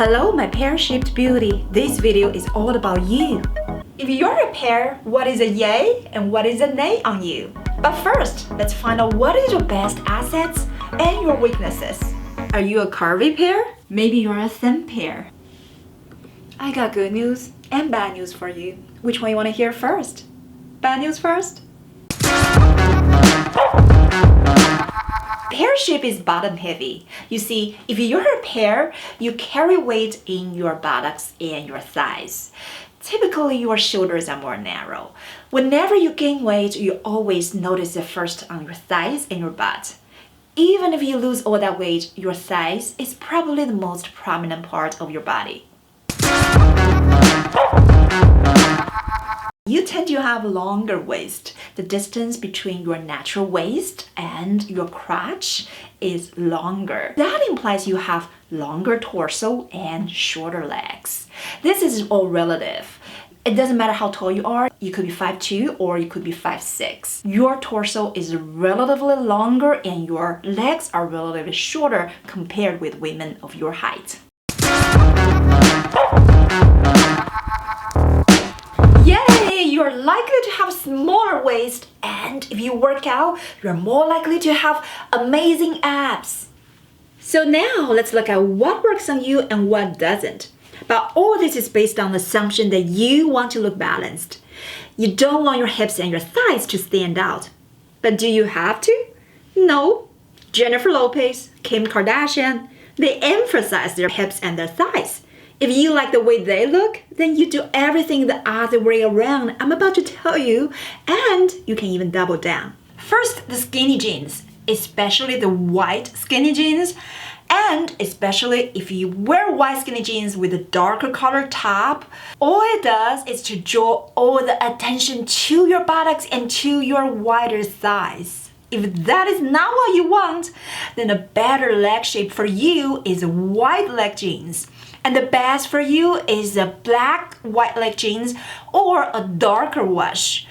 Hello my pear-shaped beauty, this video is all about you. If you're a pear, what is a yay and what is a nay on you? But first, let's find out what is your best assets and your weaknesses. Are you a curvy pear? Maybe you're a thin pear. I got good news and bad news for you. Which one you want to hear first? Bad news first? Pear shape is bottom heavy. You see, if you're a pear, you carry weight in your buttocks and your thighs. Typically, your shoulders are more narrow. Whenever you gain weight, you always notice it first on your thighs and your butt. Even if you lose all that weight, your thighs is probably the most prominent part of your body. You tend to have a longer waist. The distance between your natural waist and your crotch is longer. That implies you have longer torso and shorter legs. This is all relative. It doesn't matter how tall you are. You could be 5'2" or you could be 5'6". Your torso is relatively longer and your legs are relatively shorter compared with women of your height. Yay! You're likely to have a smaller waist, and if you work out, you're more likely to have amazing abs. So now let's look at what works on you and what doesn't. But all this is based on the assumption that you want to look balanced. You don't want your hips and your thighs to stand out. But do you have to? No. Jennifer Lopez, Kim Kardashian, they emphasize their hips and their thighs. If you like the way they look, then you do everything the other way around I'm about to tell you, and you can even double down. First, the skinny jeans, especially the white skinny jeans, and especially if you wear white skinny jeans with a darker color top, all it does is to draw all the attention to your buttocks and to your wider thighs. If that is not what you want, then a better leg shape for you is wide leg jeans. And the best for you is a black white leg jeans or a darker wash.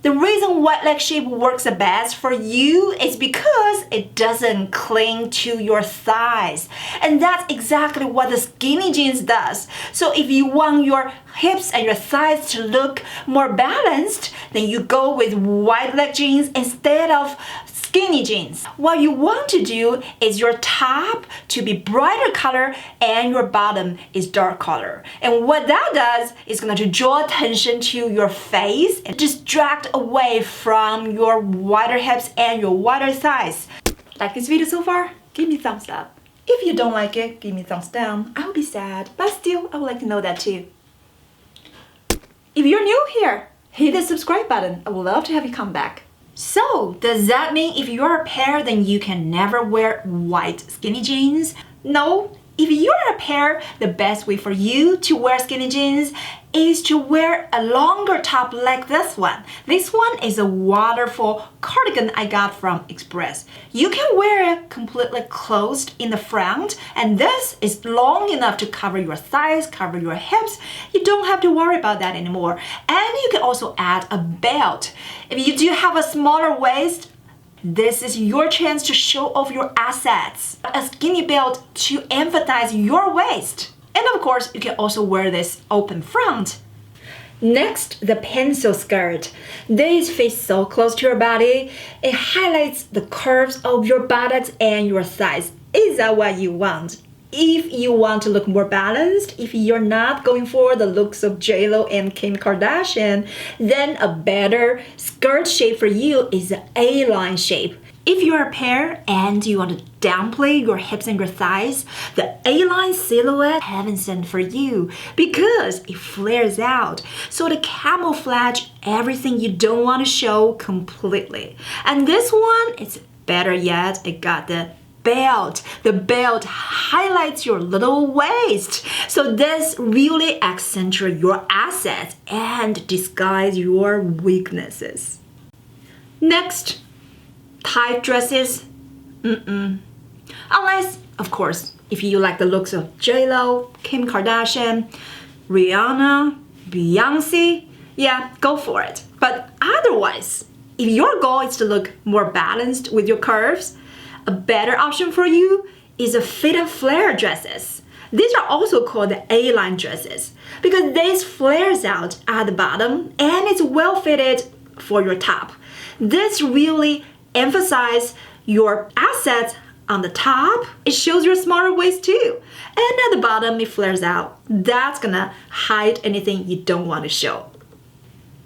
The reason white leg shape works the best for you is because it doesn't cling to your thighs. And that's exactly what the skinny jeans does. So if you want your hips and your thighs to look more balanced, then you go with white leg jeans instead of skinny jeans. What you want to do is your top to be brighter color and your bottom is dark color. And what that does is going to draw attention to your face and distract away from your wider hips and your wider thighs. Like this video so far? Give me a thumbs up. If you don't like it, give me a thumbs down. I'll be sad, but still, I would like to know that too. If you're new here, hit the subscribe button. I would love to have you come back. So, does that mean if you're a pear, then you can never wear white skinny jeans? No. If you're a pear, the best way for you to wear skinny jeans is to wear a longer top like this one. This one is a waterfall cardigan I got from Express. You can wear it completely closed in the front, and this is long enough to cover your thighs, cover your hips. You don't have to worry about that anymore. And you can also add a belt. If you do have a smaller waist, this is your chance to show off your assets. A skinny belt to emphasize your waist. And of course, you can also wear this open front. Next, the pencil skirt. This fits so close to your body. It highlights the curves of your buttocks and your thighs. Is that what you want? If you want to look more balanced, if you're not going for the looks of J-Lo and Kim Kardashian, then a better skirt shape for you is the A-line shape. If you're a pear and you want to downplay your hips and your thighs, the A-line silhouette heaven sent for you because it flares out. So to camouflage everything you don't want to show completely. And this one, it's better yet, it got the belt. The belt highlights your little waist. So this really accentuates your assets and disguise your weaknesses. Next, tight dresses. Unless, of course, if you like the looks of J-Lo, Kim Kardashian, Rihanna, Beyonce, yeah, go for it. But otherwise, if your goal is to look more balanced with your curves, a better option for you is a fitted flare dresses. These are also called the A-line dresses because this flares out at the bottom and it's well fitted for your top. This really emphasizes your assets on the top. It shows your smaller waist too. And at the bottom, it flares out. That's gonna hide anything you don't want to show.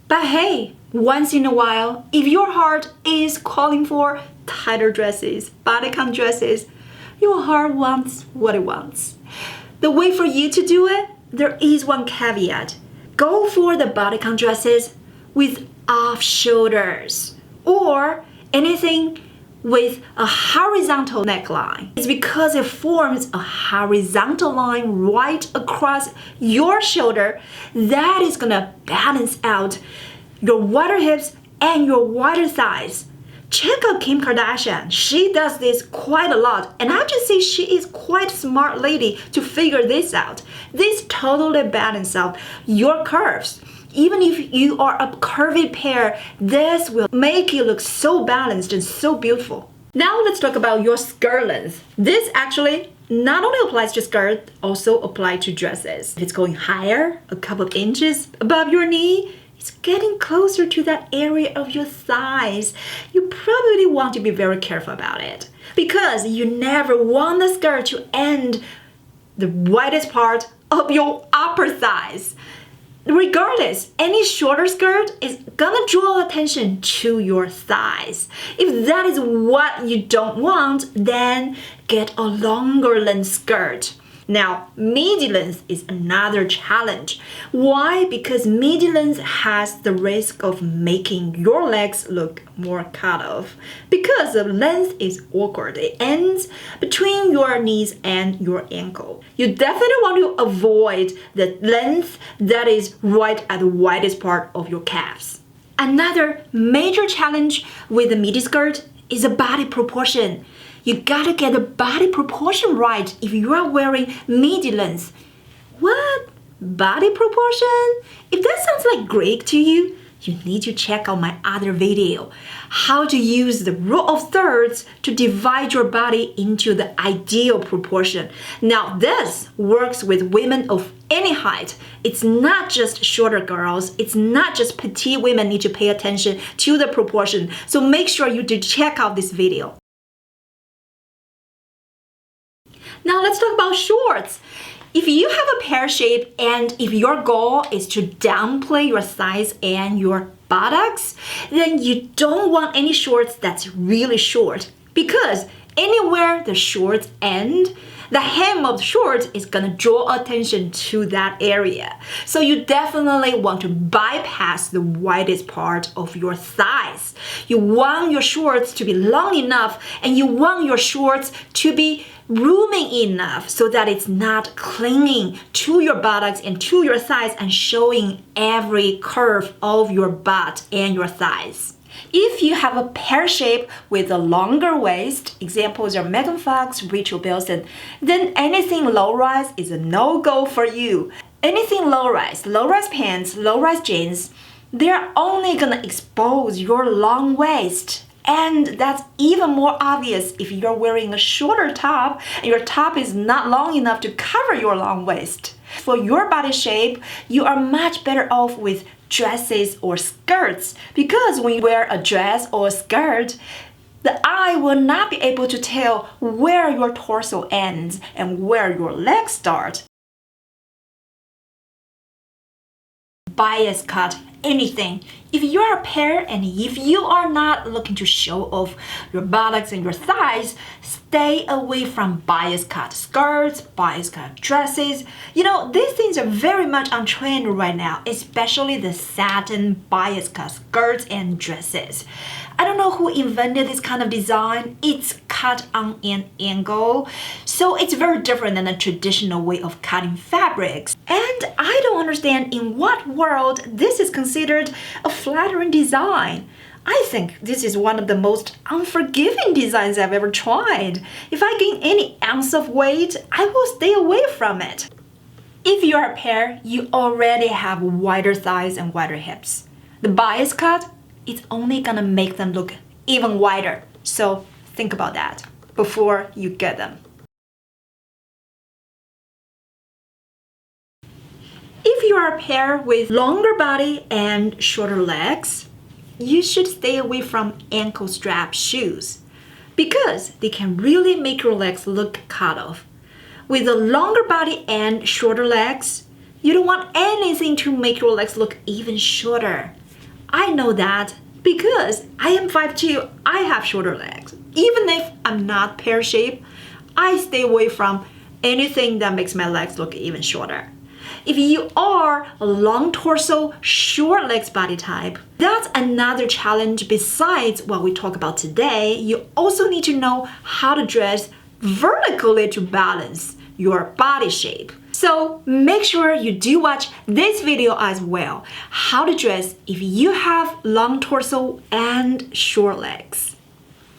But hey, once in a while, if your heart is calling for tighter dresses, bodycon dresses, your heart wants what it wants. The way for you to do it, there is one caveat. Go for the bodycon dresses with off shoulders or anything with a horizontal neckline. It's because it forms a horizontal line right across your shoulder that is gonna balance out your wider hips and your wider thighs. Check out Kim Kardashian. She does this quite a lot, and I have to say she is quite a smart lady to figure this out. This totally balances out your curves. Even if you are a curvy pair, this will make you look so balanced and so beautiful. Now let's talk about your skirt length. This actually not only applies to skirt, also applies to dresses. If it's going higher, a couple of inches above your knee, it's getting closer to that area of your thighs. You probably want to be very careful about it because you never want the skirt to end the widest part of your upper thighs. Regardless, any shorter skirt is gonna draw attention to your thighs. If that is what you don't want, then get a longer length skirt. Now, midi length is another challenge. Why? Because midi length has the risk of making your legs look more cut off. Because the length is awkward. It ends between your knees and your ankle. You definitely want to avoid the length that is right at the widest part of your calves. Another major challenge with the midi skirt is the body proportion. You gotta get the body proportion right if you are wearing midi length. What? Body proportion? If that sounds like Greek to you, you need to check out my other video. How to use the rule of thirds to divide your body into the ideal proportion. Now this works with women of any height. It's not just shorter girls. It's not just petite women need to pay attention to the proportion. So make sure you do check out this video. Now let's talk about shorts. If you have a pear shape and if your goal is to downplay your thighs and your buttocks, then you don't want any shorts that's really short because anywhere the shorts end, the hem of the shorts is gonna draw attention to that area. So you definitely want to bypass the widest part of your thighs. You want your shorts to be long enough and you want your shorts to be roomy enough so that it's not clinging to your buttocks and to your thighs and showing every curve of your butt and your thighs. If you have a pear shape with a longer waist, examples are Megan Fox, Rachel Bilson, then anything low-rise is a no-go for you. Anything low-rise pants, low-rise jeans, they're only gonna expose your long waist. And that's even more obvious if you're wearing a shorter top and your top is not long enough to cover your long waist. For your body shape, you are much better off with dresses or skirts because when you wear a dress or a skirt, the eye will not be able to tell where your torso ends and where your legs start. Bias cut, anything. If you are a pair and if you are not looking to show off your buttocks and your thighs, stay away from bias cut skirts, bias cut dresses. You know, these things are very much on trend right now, especially the satin bias cut skirts and dresses. I don't know who invented this kind of design. It's cut on an angle, so it's very different than a traditional way of cutting fabrics. And I don't understand in what world this is considered a flattering design. I think this is one of the most unforgiving designs I've ever tried. If I gain any ounce of weight, I will stay away from it. If you're a pair, you already have wider thighs and wider hips. The bias cut, it's only gonna make them look even wider. So think about that before you get them. are a pair with longer body and shorter legs, you should stay away from ankle strap shoes because they can really make your legs look cut off. With a longer body and shorter legs, you don't want anything to make your legs look even shorter. I know that because I am 5'2", I have shorter legs. Even if I'm not pear shape, I stay away from anything that makes my legs look even shorter. If you are a long torso, short legs body type, that's another challenge besides what we talk about today. You also need to know how to dress vertically to balance your body shape. So make sure you do watch this video as well. How to dress if you have long torso and short legs.